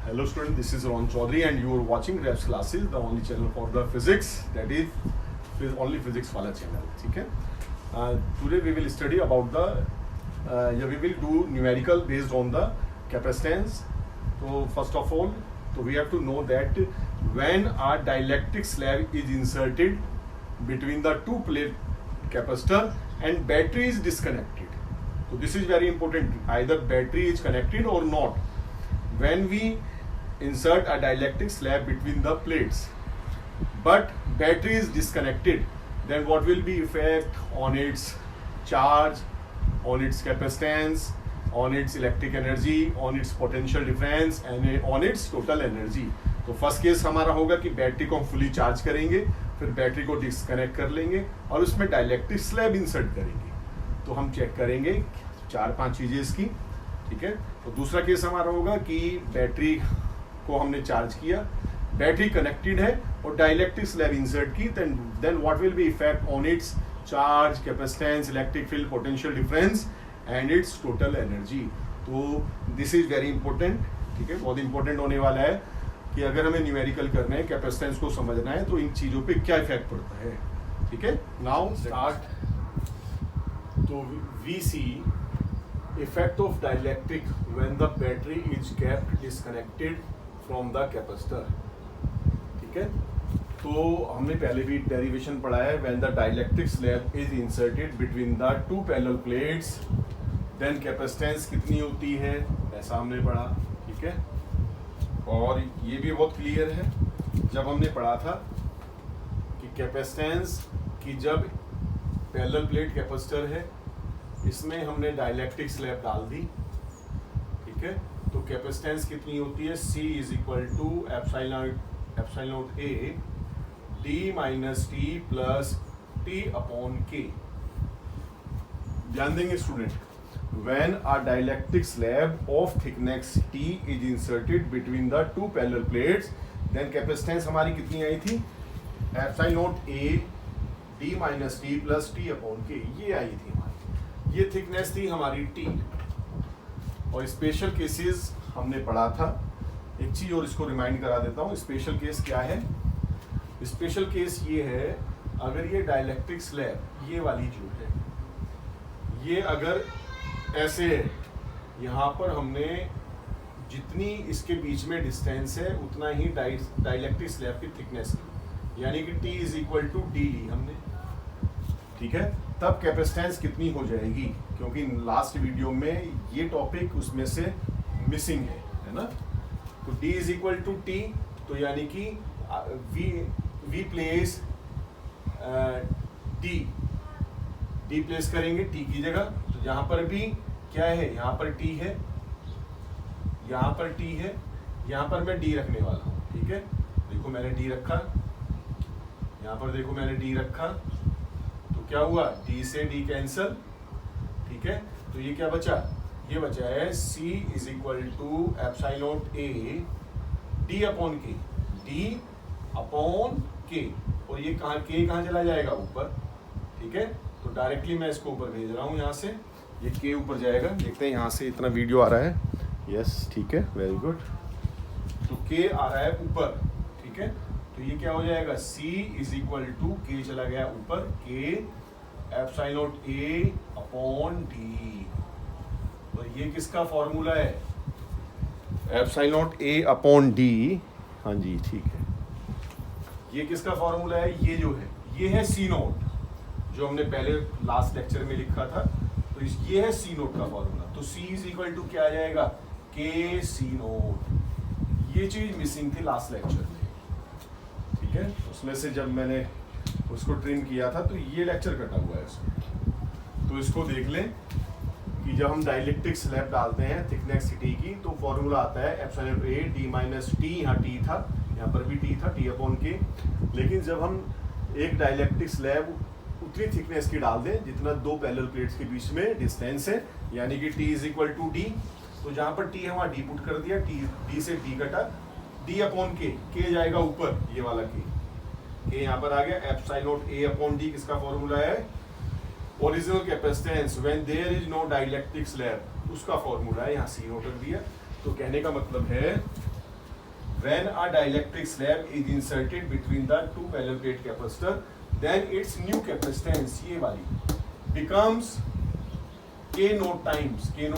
Hello student, this is Ron Chaudhary and you are watching Reps Classes, the only channel for the physics, that is only physics वाला channel, ठीक है. Today we will study about we will do numerical based on the capacitance. So first of all, we have to know that when a dielectric slab is inserted between the two plate capacitor and battery is disconnected. So this is very important, either battery is connected or not. When we insert a dielectric slab between the plates but battery is disconnected, then what will be effect on its charge, on its capacitance, on its electric energy, on its potential difference and on its total energy. तो first case हमारा होगा कि battery को हम fully charge करेंगे, फिर battery को disconnect कर लेंगे और उसमें डाइलेक्ट्रिक स्लैब इंसर्ट करेंगे. तो हम चेक करेंगे 4-5 चीजें इसकी, ठीक है. तो दूसरा केस हमारा होगा कि बैटरी को हमने चार्ज किया, बैटरी कनेक्टेड है और डाइलेक्ट्रिक स्लैब इंसर्ट की, then what will be effect on its charge, capacitance, electric field, potential difference and its total energy. तो दिस इज वेरी इंपॉर्टेंट, ठीक है. बहुत इंपॉर्टेंट होने वाला है कि अगर हमें न्यूमेरिकल करना है, कैपेसिटेंस को समझना है, तो इन चीजों पे क्या इफेक्ट पड़ता है, ठीक है. Now start. तो we see effect of dielectric when the battery is kept disconnected from the capacitor, ठीक है. तो हमने पहले भी डेरिवेशन पढ़ा है. when the dielectric slab is inserted between the two parallel plates then capacitance कितनी होती है, ऐसा हमने पढ़ा, ठीक है. और ये भी बहुत क्लियर है जब हमने पढ़ा था कि कैपेसिटेंस की जब पैरेलल प्लेट कैपेसिटर है, इसमें हमने डाइलेक्ट्रिक स्लैब डाल दी, ठीक है. तो कैपेसिटेंस कितनी होती है, C is equal to epsilon A D minus T plus T upon K. ध्यान देंगे student, when a dielectric slab of thickness T is inserted between the two parallel plates, then capacitance हमारी कितनी आई थी, epsilon A D minus T plus T upon K, ये आई थी. ये thickness थी हमारी T. और स्पेशल केसेस हमने पढ़ा था. एक चीज और इसको रिमाइंड करा देता हूँ. स्पेशल केस क्या है, स्पेशल केस ये है, अगर ये डाइलेक्ट्रिक स्लैब ये वाली जो है, ये अगर ऐसे है, यहाँ पर हमने जितनी इसके बीच में डिस्टेंस है उतना ही डाइलेक्ट्रिक स्लैब की थिकनेस की, यानी कि T is equal to D ली हमने, ठीक है. तब कैपेसिटेंस कितनी हो जाएगी, क्योंकि लास्ट वीडियो में ये टॉपिक उसमें से मिसिंग है ना. तो D is equal to T, तो यानी कि वी प्लेस D प्लेस करेंगे T की जगह. तो यहाँ पर भी क्या है, यहाँ पर T है, यहाँ पर T है, यहाँ पर मैं D रखने वाला हूँ, ठीक है. देखो मैंने D रखा, यहाँ पर देखो मैंने D रखा, क्या हुआ, D से D कैंसल, ठीक है. तो ये क्या बचा, ये बचा है C is equal to epsilon A D upon K, D upon K. और ये कहाँ चला जाएगा, ऊपर, ठीक है. तो डायरेक्टली मैं इसको ऊपर भेज रहा हूँ, यहाँ से ये K ऊपर जाएगा. देखते हैं यहाँ से इतना वीडियो आ रहा है, यस, ठीक है, वेरी गुड. तो K आ रहा है ऊपर, ठीक है. तो ये क्या हो जाएगा, C is equal to K चला गया ऊपर, K epsilon A upon D. तो ये किसका फॉर्मूला है, एप्सिलॉन A अपॉन D. हाँ जी, ठीक है. ये किसका फॉर्मूला है, ये जो है, ये है C नोट, जो हमने पहले लास्ट लेक्चर में लिखा था. तो ये है C नोट का फॉर्मूला. तो C इज इक्वल टू क्या आ जाएगा, K C नोट. ये चीज मिसिंग थी लास्ट लेक्चर में, ठीक है. उसमें से जब मैंने उसको ट्रिम किया था तो ये लेक्चर कटा हुआ है इसमें. तो इसको देख लें कि जब हम डाइलेक्ट्रिक स्लैब डालते हैं थिकनेस T की, तो फॉर्मूला आता है epsilon A D minus T. यहाँ T था, यहाँ पर भी T था, T अपॉन K. लेकिन जब हम एक डाइलेक्ट्रिक स्लैब उतनी थिकनेस की डाल दें जितना दो पैरेलल प्लेट्स के बीच में डिस्टेंस है, यानी कि T is equal to D. तो जहाँ पर T है वहाँ D पुट कर दिया, D से D कटा, D अपॉन K, K जाएगा ऊपर, ये वाला K यहाँ पर आ गया. एप्सिलॉन A अपॉन D किसका फॉर्मूला है, original capacitance when there is no dielectric slab, उसका फॉर्मूला है. यहाँ C नोट कर दिया. तो कहने का मतलब है When a dielectric slab is inserted between the two parallel plate capacitor, then its new capacitance ये वाली becomes K नोट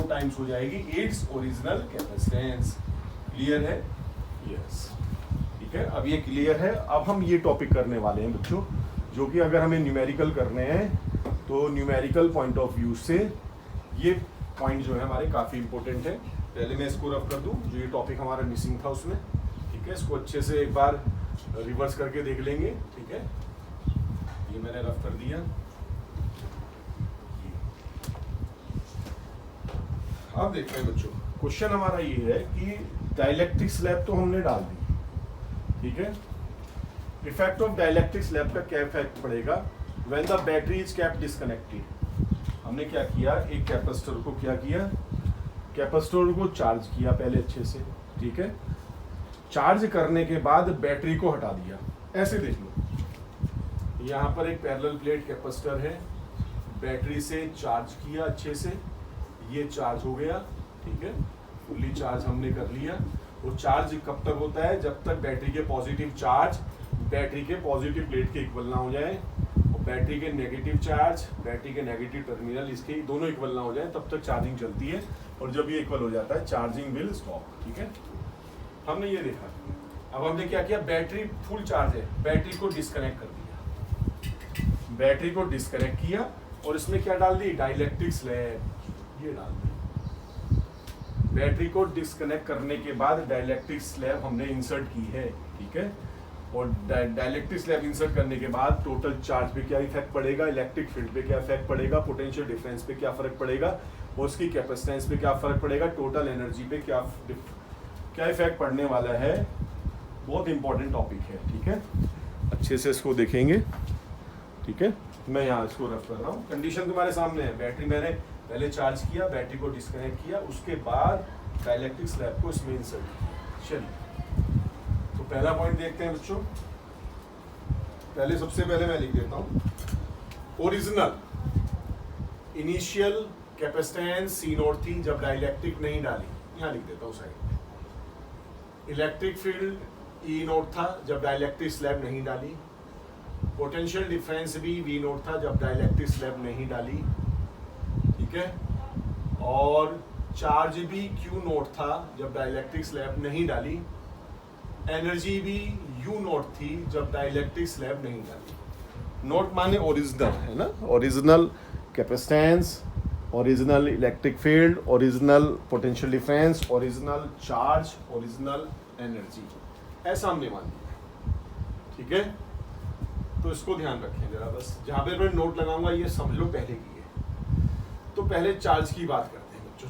टाइम्स हो जाएगी its original capacitance. क्लियर है? यस. ठीक है, अब ये क्लियर है. अब हम ये टॉपिक करने वाले हैं बच्चों, जो कि अगर हमें न्यूमेरिकल करने हैं तो न्यूमेरिकल पॉइंट ऑफ व्यू से ये पॉइंट जो है हमारे काफ़ी इंपॉर्टेंट है. पहले मैं इसको रफ कर दूं, जो ये टॉपिक हमारा मिसिंग था उसमें. ठीक है, इसको अच्छे से एक बार रिवर्स करके देख लेंगे. ठीक है, ये मैंने रफ कर दिया. अब देखते हैं बच्चों, क्वेश्चन हमारा ये है कि डाइलेक्ट्रिक स्लैब तो हमने डाल दी. ठीक है, इफेक्ट ऑफ डाइलेक्ट्रिक स्लैब का क्या इफेक्ट पड़ेगा when the battery is kept disconnected. हमने क्या किया, एक कैपेसिटर को क्या किया, कैपेसिटर को चार्ज किया पहले अच्छे से. ठीक है, चार्ज करने के बाद बैटरी को हटा दिया. ऐसे देख लो, यहाँ पर एक पैरेलल प्लेट कैपेसिटर है, बैटरी से चार्ज किया अच्छे से, ये चार्ज हो गया. ठीक है, फुल्ली चार्ज हमने कर लिया. वो चार्ज कब तक होता है, जब तक बैटरी के पॉजिटिव चार्ज बैटरी के पॉजिटिव प्लेट के इक्वल ना हो जाए, और बैटरी के नेगेटिव चार्ज बैटरी के नेगेटिव टर्मिनल इसके दोनों इक्वल ना हो जाए, तब तक चार्जिंग चलती है. और जब ये इक्वल हो जाता है, चार्जिंग विल स्टॉप. ठीक है, हमने ये देखा. अब हमने क्या किया, बैटरी फुल चार्ज है, बैटरी को डिस्कनेक्ट कर दिया. बैटरी को डिस्कनेक्ट किया और इसमें क्या डाल दी, डाइलेक्ट्रिक स्लैब ये डाल दी. बैटरी को डिस्कनेक्ट करने के बाद डाइलेक्ट्रिक स्लैब हमने इंसर्ट की है. ठीक है, और डाइलेक्ट्रिक स्लैब इंसर्ट करने के बाद टोटल चार्ज पे क्या इफेक्ट पड़ेगा, इलेक्ट्रिक फील्ड पे क्या इफेक्ट पड़ेगा, पोटेंशियल डिफरेंस पे क्या फर्क पड़ेगा, और उसकी कैपेसिटेंस पे क्या फर्क पड़ेगा, टोटल एनर्जी पे क्या इफेक्ट पड़ने वाला है. बहुत इंपॉर्टेंट टॉपिक है. ठीक है, अच्छे से इसको देखेंगे. ठीक है, मैं यहाँ इसको रफ कर रहा हूँ. कंडीशन तुम्हारे सामने है, बैटरी मैंने पहले चार्ज किया, बैटरी को डिस्कनेक्ट किया, उसके बाद डाइलेक्ट्रिक स्लैब को इसमें इंसर्ट किया. चलिए, तो पहला पॉइंट देखते हैं बच्चों. पहले सबसे पहले मैं लिख देता हूँ, original initial capacitance C naught थी जब डाइलेक्ट्रिक नहीं डाली. यहाँ लिख देता हूँ साइड में. इलेक्ट्रिक फील्ड ई नोट था जब डाइलेक्ट्रिक स्लैब नहीं डाली. पोटेंशियल डिफरेंस भी वी नोट था जब डाइलेक्ट्रिक स्लैब नहीं डाली. ठीक है, और चार्ज भी क्यू नोट था जब डाइलेक्ट्रिक स्लैब नहीं डाली. एनर्जी भी यू नोट थी जब डाइलेक्ट्रिक स्लैब नहीं डाली. नोट माने ओरिजिनल है ना, original capacitance, original electric field, original potential difference, original charge, original energy, ऐसा हमने मान लिया. ठीक है, तो इसको ध्यान रखें जरा. बस जहाँ पे मैं नोट लगाऊंगा ये समझ लो पहले की है. तो पहले चार्ज की बात करते हैं बच्चों.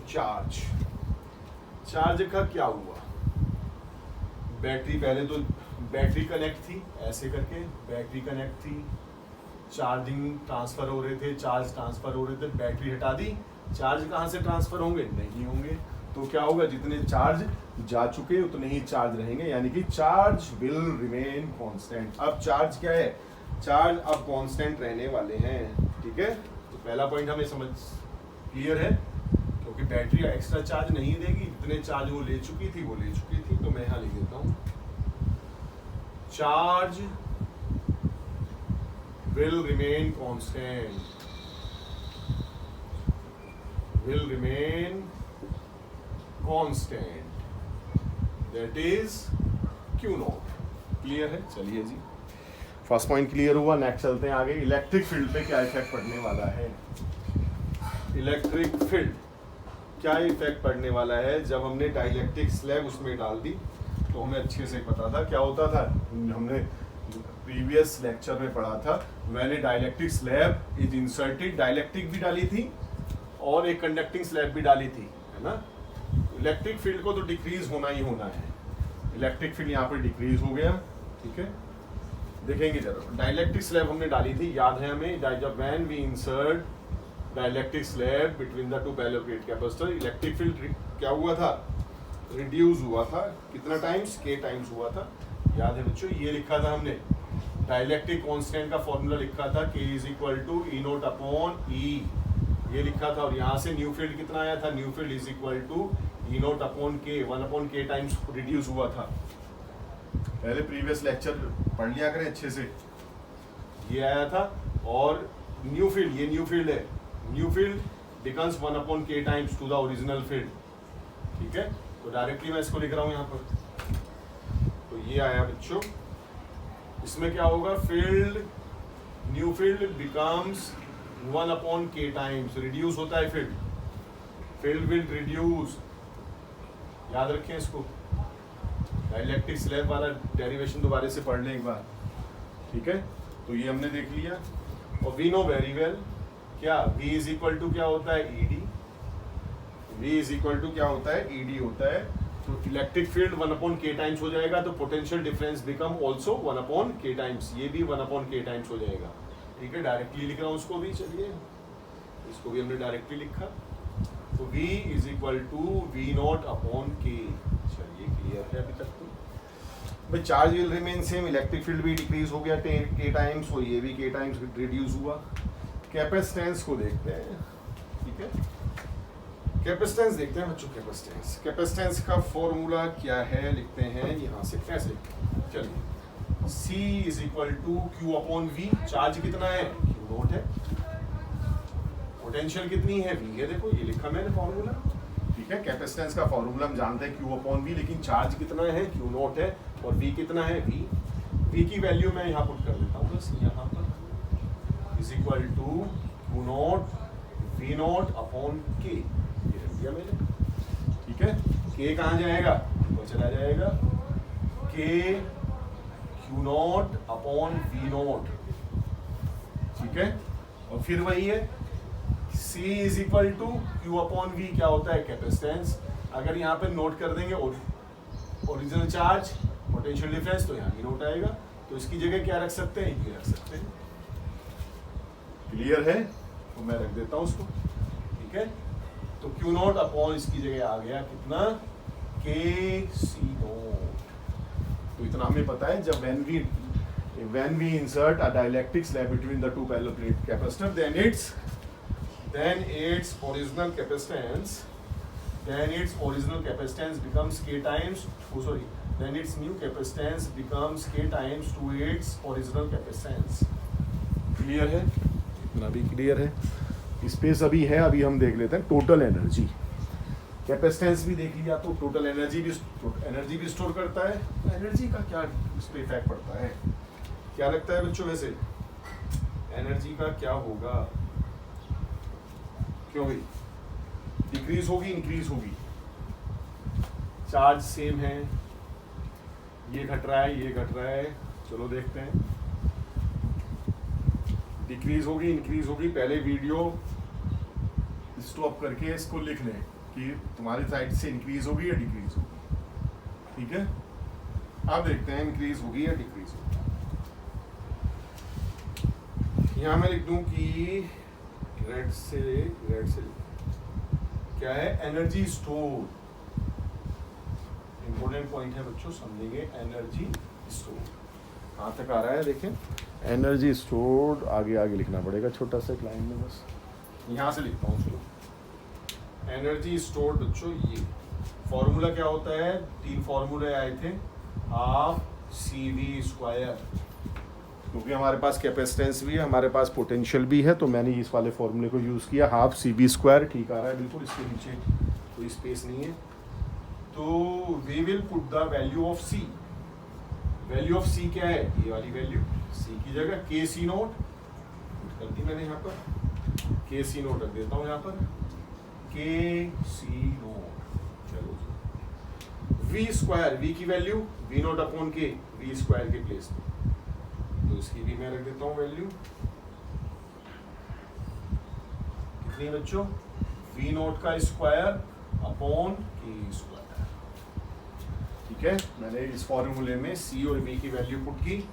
चार्ज का क्या हुआ, बैटरी पहले तो बैटरी कनेक्ट थी, ऐसे करके बैटरी कनेक्ट थी, चार्जिंग ट्रांसफर हो रहे थे, चार्ज ट्रांसफर हो रहे थे, बैटरी हटा दी, चार्ज कहाँ से ट्रांसफर होंगे, नहीं होंगे. तो क्या होगा, जितने चार्ज जा चुके उतने ही चार्ज रहेंगे, यानी कि चार्ज विल रिमेन कांस्टेंट. अब चार्ज क्या है, चार्ज अब कांस्टेंट रहने वाले हैं. ठीक है, तो पहला पॉइंट हमें समझ क्लियर है, क्योंकि बैटरी एक्स्ट्रा चार्ज नहीं देगी, जितने चार्ज वो ले चुकी थी वो ले चुकी थी. तो मैं यहाँ लिख देता हूँ, charge will remain constant, will remain constant, that is Q not. Clear है. चलिए जी, फर्स्ट पॉइंट क्लियर हुआ. नेक्स्ट चलते हैं आगे. इलेक्ट्रिक फील्ड पे क्या इफेक्ट पड़ने वाला है. इलेक्ट्रिक फील्ड क्या इफेक्ट पड़ने वाला है, जब हमने डाइलेक्ट्रिक स्लैब उसमें डाल दी तो हमें अच्छे से पता था क्या होता था. हमने प्रीवियस लेक्चर में पढ़ा था, मैंने dielectric slab is inserted, dielectric भी डाली थी और एक कंडक्टिंग स्लैब भी डाली थी, है ना. इलेक्ट्रिक फील्ड को तो डिक्रीज होना ही होना है. इलेक्ट्रिक फील्ड यहाँ पर डिक्रीज हो गया. ठीक है, देखेंगे जरा. डाइलेक्ट्रिक स्लैब हमने डाली थी, याद है हमें, जब when we insert dielectric slab between the two parallel plate capacitor, electric field क्या हुआ था, रिड्यूस हुआ था. कितना टाइम्स, के टाइम्स हुआ था. याद है बच्चों, ये लिखा था हमने, डाइलेक्ट्रिक कांस्टेंट का फॉर्मूला लिखा था, K is equal to E naught upon E, ये लिखा था. और यहाँ से न्यू फील्ड कितना आया था, new field is equal to E naught upon K, 1 upon के टाइम्स रिड्यूस हुआ था. पहले प्रीवियस लेक्चर पढ़ लिया करें अच्छे से। ये आया था और न्यू फील्ड, ये न्यू फील्ड है, new field becomes 1/k times to the original field. ठीक है, तो डायरेक्टली मैं इसको लिख रहा हूँ यहाँ पर। तो ये आया बच्चों, इसमें क्या होगा, field new field becomes 1/k times, reduce होता है फील्ड विल रिड्यूस, याद रखें इसको। डाइलेक्ट्रिक स्लैब वाला डेरिवेशन दोबारा से पढ़ लें एक बार। ठीक है, तो ये हमने देख लिया। और वी नो वेरी वेल क्या V इज इक्वल टू क्या होता है, ED। V is equal to क्या होता है, ED होता है। तो इलेक्ट्रिक फील्ड 1/k टाइम्स हो जाएगा, तो potential difference become also 1/k times, ये भी 1/k टाइम्स हो जाएगा। ठीक है, डायरेक्टली लिख रहा हूँ उसको भी, चलिए इसको भी हमने डायरेक्टली लिखा। तो V is equal to V0/k। चलिए क्लियर है अभी तक तो। भाई charge will remain same, electric field भी डिक्रीज हो गया k टाइम्स, और ये भी k टाइम्स रिड्यूस हुआ। कैपेसिटेंस को देखते हैं। ठीक है, कैपेसिटेंस देखते हैं बच्चों। कैपेसिटेंस का फॉर्मूला क्या है, लिखते हैं यहाँ से। कैसे, चलिए C is equal to Q/V। Charge कितना है, Q0 है। पोटेंशियल कितनी है, V है। देखो ये लिखा मैंने फॉर्मूला। ठीक है, कैपेसिटेंस का फॉर्मूला हम जानते हैं Q/V, लेकिन चार्ज कितना है, Q0 है, और V कितना है, V की वैल्यू मैं यहाँ पुट कर देता हूँ बस यहाँ पर, is equal to Q0 V0/k। ये रख दिया मैंने। ठीक है, K कहाँ जाएगा, वो चला जाएगा, K Q0/V0। ठीक है, और फिर वही है C is equal to Q/V, क्या होता है, कैपेसिटेंस। अगर यहाँ पे नोट कर देंगे ओरिजिनल चार्ज, पोटेंशियल डिफरेंस, तो यहाँ भी नोट आएगा। तो इसकी जगह क्या रख सकते हैं, ये रख सकते हैं। क्लियर है, तो मैं रख देता हूँ उसको। ठीक है, तो Q0 इसकी जगह आ गया कितना, KC0। तो इतना हमें पता है, जब when we insert a dielectric slab between the two parallel plate capacitor, then its original capacitance becomes K times, then its new capacitance becomes K times to its original capacitance। Clear है, इतना भी clear है। Space अभी है, अभी हम देख लेते हैं टोटल एनर्जी। कैपेसिटेंस भी देख लिया, तो टोटल एनर्जी भी स्टोर करता है। तो एनर्जी का क्या इस पे इफेक्ट पड़ता है, क्या लगता है बच्चों, वैसे एनर्जी का क्या होगा, क्यों भाई, डिक्रीज होगी, इंक्रीज होगी। चार्ज सेम है, ये घट रहा है, ये घट रहा है, चलो देखते हैं। डिक्रीज होगी, इंक्रीज होगी। पहले वीडियो स्टॉप करके इसको लिख लें कि तुम्हारी साइड से इंक्रीज होगी या डिक्रीज होगी। ठीक है, अब देखते हैं इंक्रीज होगी या डिक्रीज होगी। यहाँ मैं लिख दूं कि रेड से क्या है, एनर्जी स्टोर। इंपॉर्टेंट पॉइंट है बच्चों, समझेंगे। एनर्जी स्टोर कहाँ तक आ रहा है, देखें। एनर्जी स्टोर्ड आगे लिखना पड़ेगा, छोटा सा लाइन में, बस यहाँ से लिखता हूँ। चलो, एनर्जी स्टोर्ड बच्चों, ये फॉर्मूला क्या होता है, 3 फॉर्मूले आए थे। हाफ CV², क्योंकि हमारे पास कैपेसिटेंस भी है, हमारे पास पोटेंशियल भी है, तो मैंने इस वाले फॉर्मूले को यूज़ किया। हाफ CV², ठीक आ रहा है बिल्कुल, इसके नीचे कोई स्पेस नहीं है। तो we will put the value of C। Value of C क्या है, ये वाली वैल्यू। C की जगह KC0 कर दी मैंने, यहाँ पर KC0 रख देता हूँ यहाँ पर, KC0। चलो, V² की वैल्यू V0/K, V² के प्लेस में, तो इसकी भी मैं रख देता हूँ वैल्यू कितनी बच्चों, V0² K²। ठीक है, मैंने इस फॉर्मूले में C और V की वैल्यू पुट की।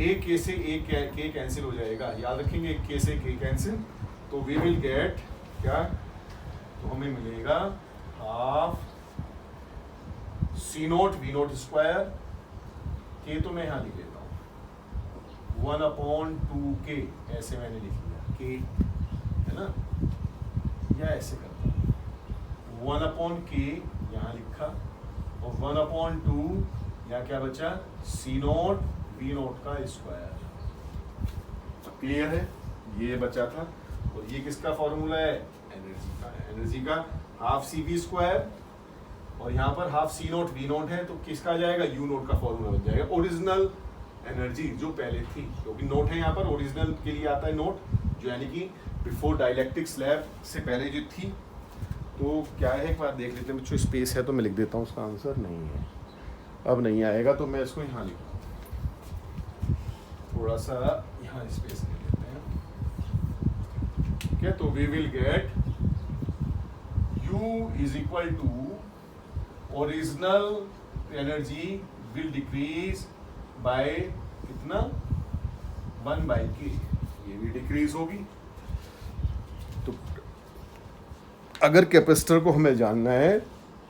एक K से एक K कैंसिल हो जाएगा, याद रखेंगे, एक K से K कैंसिल, तो वी विल गेट क्या, तो हमें मिलेगा हाफ C0 V0², K तो मैं यहाँ लिख लेता हूँ 1/2K, ऐसे मैंने लिख लिया, K है ना, या ऐसे करता हूँ 1/K यहाँ लिखा, और 1/2 यहाँ क्या बचा, सी नोट वी नोट का स्क्वायर। क्लियर है, ये बचा था। और ये किसका फॉर्मूला है, एनर्जी का है। एनर्जी का हाफ सी वी स्क्वायर और यहाँ पर half C note V nought है, तो किसका आ जाएगा, यू नोट का फॉर्मूला बन जाएगा। ओरिजिनल एनर्जी जो पहले थी, क्योंकि नोट है यहाँ पर, ओरिजिनल के लिए आता है नोट, जो यानी कि बिफोर डाइलेक्ट्रिक स्लैब से पहले जो थी। तो क्या है, एक बार देख लेते हैं बच्चों, स्पेस है तो मैं लिख देता हूँ, उसका आंसर नहीं है, अब नहीं आएगा तो मैं इसको यहाँ लिखूँ, थोड़ा सा यहाँ स्पेस ले लेते हैं। ठीक है, तो we will get U is equal to original energy will decrease by कितना, 1/k, ये भी डिक्रीज होगी। तो अगर कैपेसिटर को हमें जानना है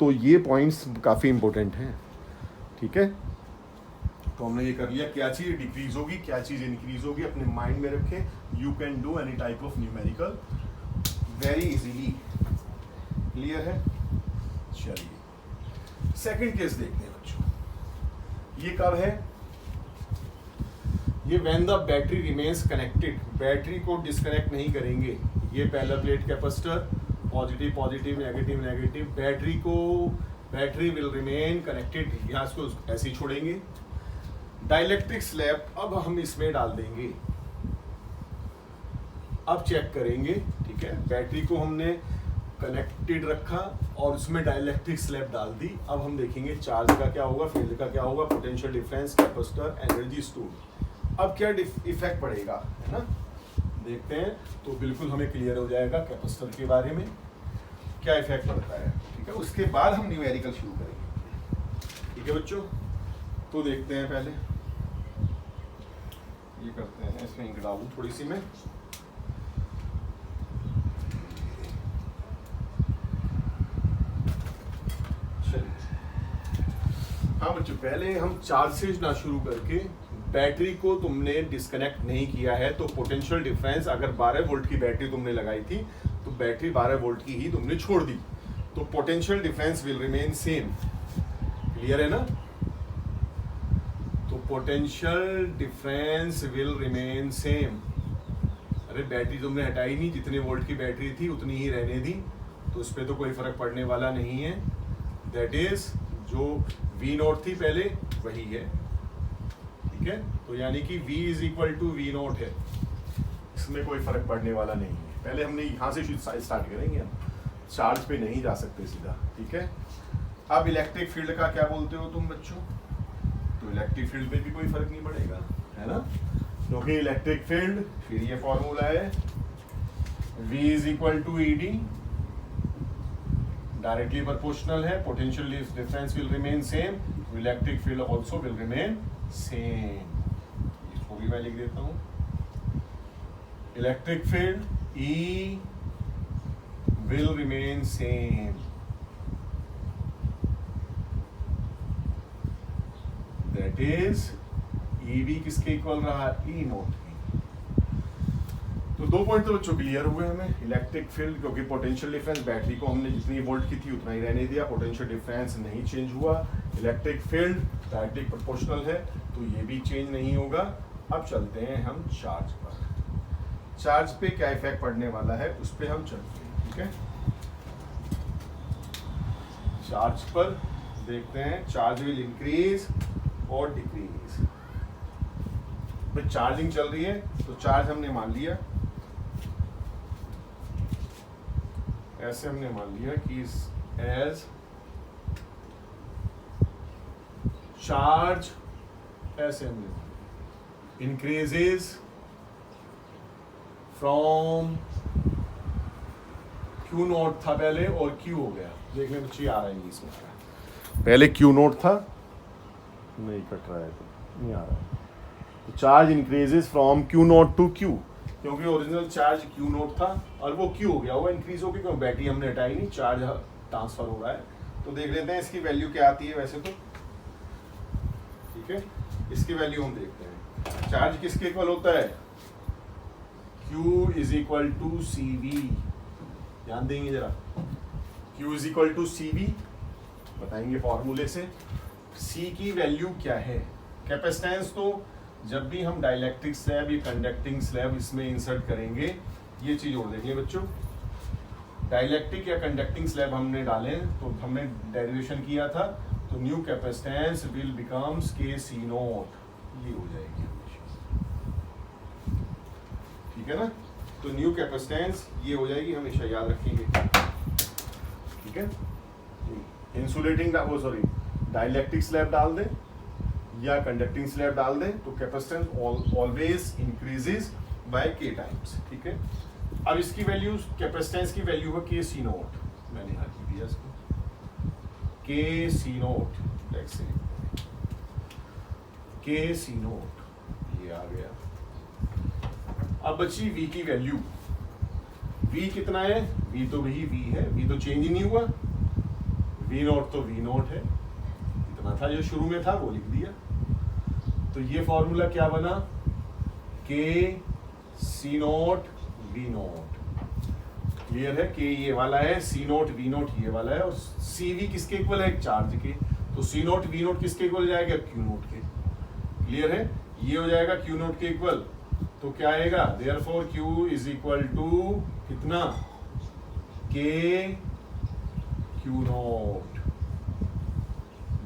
तो ये पॉइंट्स काफ़ी इंपॉर्टेंट हैं। ठीक है, तो हमने ये कर लिया, क्या चीज़ डिक्रीज होगी, क्या चीज़ इंक्रीज होगी, अपने माइंड में रखें। You can do any type of numerical very easily. Clear है, चलिए सेकंड केस देखते हैं बच्चों। ये कब है, ये when the battery remains connected, battery को डिस्कनेक्ट नहीं करेंगे। ये पहला plate capacitor, positive positive negative negative, battery will remain connected, यहाँ इसको ऐसे ही छोड़ेंगे। डाइलेक्ट्रिक स्लैब अब हम इसमें डाल देंगे, अब चेक करेंगे। ठीक है, बैटरी को हमने कनेक्टेड रखा और उसमें डाइलेक्ट्रिक स्लैब डाल दी। अब हम देखेंगे चार्ज का क्या होगा, फील्ड का क्या होगा, potential difference, capacitor, energy store. अब क्या इफेक्ट पड़ेगा, है ना, देखते हैं। तो बिल्कुल हमें क्लियर हो जाएगा कैपेसिटर के बारे में क्या इफेक्ट पड़ता है। ठीक है, उसके बाद हम न्यूमेरिकल शुरू करेंगे। ठीक है बच्चों, तो देखते हैं, पहले ये करते हैं, इसमें इंक डालूं थोड़ी सी मैं। हाँ बच्चों, पहले हम चार्ज से ना शुरू करके, बैटरी को तुमने डिस्कनेक्ट नहीं किया है तो पोटेंशियल डिफरेंस, अगर 12 वोल्ट की बैटरी तुमने लगाई थी तो बैटरी 12 वोल्ट की ही तुमने छोड़ दी, तो potential difference will remain same. Clear है ना, तो potential difference will remain same. अरे बैटरी तुमने हटाई नहीं, जितने वोल्ट की बैटरी थी उतनी ही रहने दी, तो उस पर तो कोई फर्क पड़ने वाला नहीं है। दैट इज जो V नोट थी पहले वही है। ठीक है, तो यानी कि V is equal to V nought है, इसमें कोई फर्क पड़ने वाला नहीं है। पहले हमने यहाँ से स्टार्ट करेंगे, हम चार्ज पे नहीं जा सकते सीधा। ठीक है, अब इलेक्ट्रिक फील्ड का क्या बोलते हो तुम बच्चों, तो इलेक्ट्रिक फील्ड पे भी कोई फर्क नहीं पड़ेगा, है ना, क्योंकि इलेक्ट्रिक फील्ड फिर ये फॉर्मूला है, V is equal to ED, directly proportional है, potential difference will remain same, electric field also will remain same. इसको भी मैं लिख देता हूँ, electric field E will remain same, that is EV किसके इक्वल रहा, E नोट की। तो दो पॉइंट तो बच्चों क्लियर हुए हमें। इलेक्ट्रिक फील्ड, क्योंकि पोटेंशियल डिफरेंस बैटरी को हमने जितनी वोल्ट की थी उतना ही रहने दिया, पोटेंशियल डिफरेंस नहीं चेंज हुआ। इलेक्ट्रिक फील्ड डायरेक्टली प्रोपोर्शनल है, तो ये भी चेंज नहीं होगा। अब चलते हैं हम चार्ज पर, चार्ज पे क्या इफेक्ट पड़ने वाला है उस पर हम चलते हैं। ठीक है, चार्ज पर देखते हैं, चार्ज विल इंक्रीज और डिक्रीज। भाई चार्जिंग चल रही है तो चार्ज हमने मान लिया, ऐसे हमने मान लिया कि एज चार्ज, ऐसे हमने इंक्रीजेज फ्रॉम Q नोट था पहले और Q हो गया। देखने बच्चे आ रहा है इंग्लिश में, पहले Q नोट था, नहीं कट रहा है तो नहीं आ रहा है, तो charge increases from Q nought to Q, क्योंकि ओरिजिनल चार्ज Q नोट था और वो Q हो गया, वो इंक्रीज हो गया क्योंकि बैटरी हमने हटाई नहीं, चार्ज ट्रांसफर हो रहा है। तो देख लेते हैं इसकी वैल्यू क्या आती है वैसे तो। ठीक है, इसकी वैल्यू हम देखते हैं। चार्ज किसके इक्वल होता है, Q is equal to CV, ध्यान देंगे जरा, Q is equal to CV बताएंगे फॉर्मूले से। सी की वैल्यू क्या है। कैपेसिटेंस तो जब भी हम डाइलेक्ट्रिक स्लैब या कंडक्टिंग स्लैब इसमें इंसर्ट करेंगे, ये चीज़ और देखिए बच्चों, डाइलेक्ट्रिक या कंडक्टिंग स्लैब हमने डाले तो हमने डेरिवेशन किया था, तो न्यू कैपेसिटेंस विल बिकम्स के सी नॉट, ये हो जाएगी हमेशा, ठीक है ना। तो न्यू कैपेसिटेंस ये हो जाएगी, हमेशा याद रखेंगे, ठीक है। इंसुलेटिंग वो सॉरी डाइलेक्ट्रिक स्लैब डाल दें या कंडक्टिंग स्लैब डाल दें तो capacitance always increases by K times, ठीक है। अब इसकी वैल्यू, कैपेसिटेंस की वैल्यू है के सी नॉट, मैंने यहाँ लिख दिया इसको, के सी नॉट, के सी नॉट, ये आ गया। अब बची वी की वैल्यू, वी कितना है, वी तो वही वी है, वी तो चेंज ही नहीं हुआ, वी नॉट तो वी नॉट है, इतना था जो शुरू में था वो लिख दिया। तो ये फॉर्मूला क्या बना, के सी नॉट वी नॉट, क्लियर है। के ये वाला है, सी नॉट वी नॉट ये वाला है, और सी वी किसके इक्वल है, चार्ज के, तो सी नॉट वी नॉट किसके इक्वल जाएगा, क्यू नॉट के, क्लियर है। ये हो जाएगा क्यू नॉट के इक्वल, तो क्या आएगा, therefore Q is equal to कितना, के क्यू नॉट।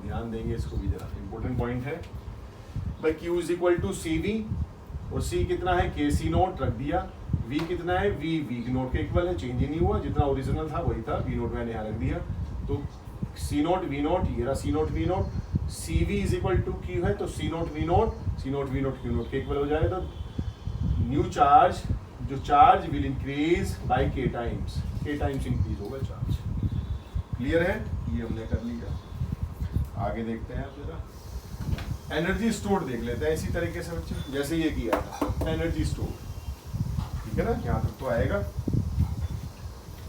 ध्यान देंगे इसको भी, जरा इंपॉर्टेंट पॉइंट है भाई। Q is equal to C V, और सी कितना है, के सी नॉट रख दिया, वी कितना है, वी वी नोट के इक्वल है, चेंज ही नहीं हुआ, जितना ओरिजिनल था वही था, वी नोट मैंने यहाँ रख दिया। तो सी नोट वी नोट, ये रहा C note V naught, C V is equal to Q है, तो C note V naught, C note V naught Q naught के इक्वल हो जाएगा। तो न्यू चार्ज, जो charge will increase by K times, K times increase होगा charge, clear है। ये हमने कर लिया, आगे देखते हैं आप जरा। एनर्जी स्टोर देख लेते हैं इसी तरीके से बच्चे, जैसे ये किया था एनर्जी स्टोर, ठीक है ना, यहाँ तक तो आएगा।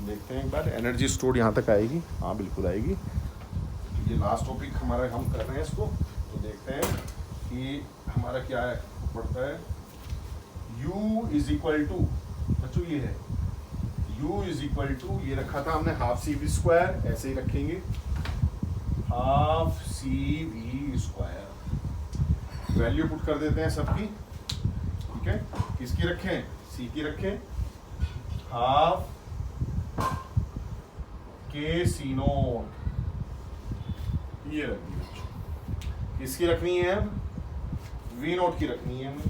देखते हैं एक बार, एनर्जी स्टोर यहाँ तक आएगी, हाँ बिल्कुल आएगी। ये लास्ट टॉपिक हमारा हम कर रहे हैं इसको, तो देखते हैं कि हमारा क्या है, पड़ता है U इज इक्वल टू, बच्चों ये है U इज इक्वल टू, ये रखा था हमने हाफ सी वी स्क्वायर, ऐसे ही रखेंगे half C V square, value put कर देते हैं सबकी, ठीक है। किसकी रखें, सी की रखें, हाफ के सी नोट, ये रख दी बच्चों। किसकी रखनी है, अब वी नोट की रखनी है हमें,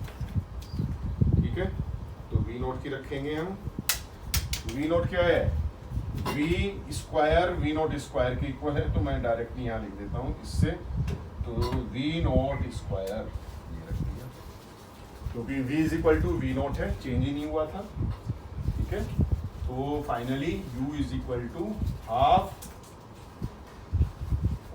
ठीक है। तो वी नोट की रखेंगे हम, वी नोट क्या है, V square V nought square के इक्वल है, तो मैं डायरेक्टली यहाँ लिख देता हूँ इससे, तो वी नोट स्क्वायर ये रख दिया, क्योंकि v is equal to V nought है, चेंज ही नहीं हुआ था, ठीक है। तो finally u is equal to half,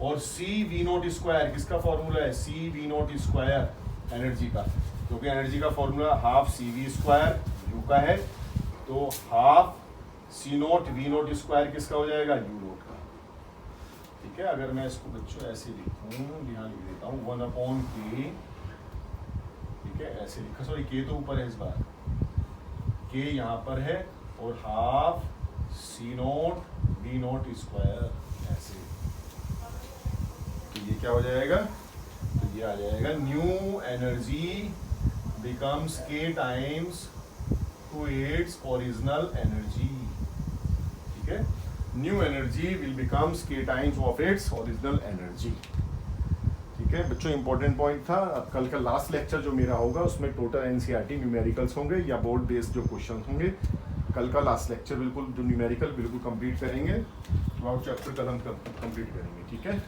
और c वी नोट स्क्वायर किसका फॉर्मूला है, c V nought square energy का, क्योंकि एनर्जी का formula half C V square u का है, तो half C note V nought square किसका हो जाएगा, u नोट का, ठीक है। अगर मैं इसको बच्चों ऐसे लिखूँ, यहाँ लिख देता हूँ 1/k, ठीक है, ऐसे लिखा, सॉरी के तो ऊपर है इस बार, के यहाँ पर है, और half C note V nought square ऐसे, तो ये क्या हो जाएगा, तो ये आ जाएगा new energy becomes K times to its original energy, ठीक है। New energy will becomes K times of its original energy, ठीक है बच्चों। इंपॉर्टेंट पॉइंट था। अब कल का लास्ट लेक्चर जो मेरा होगा उसमें टोटल एनसीईआरटी न्यूमेरिकल्स होंगे या बोर्ड बेस्ड जो क्वेश्चन होंगे, कल का लास्ट लेक्चर बिल्कुल जो न्यूमेरिकल बिल्कुल कंप्लीट करेंगे, थ्रू चैप्टर कदम कंप्लीट करेंगे, ठीक है।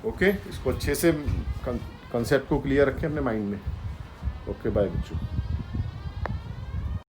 ओके, इसको अच्छे से कंसेप्ट को क्लियर रखें अपने माइंड में। ओके बाय बच्चों।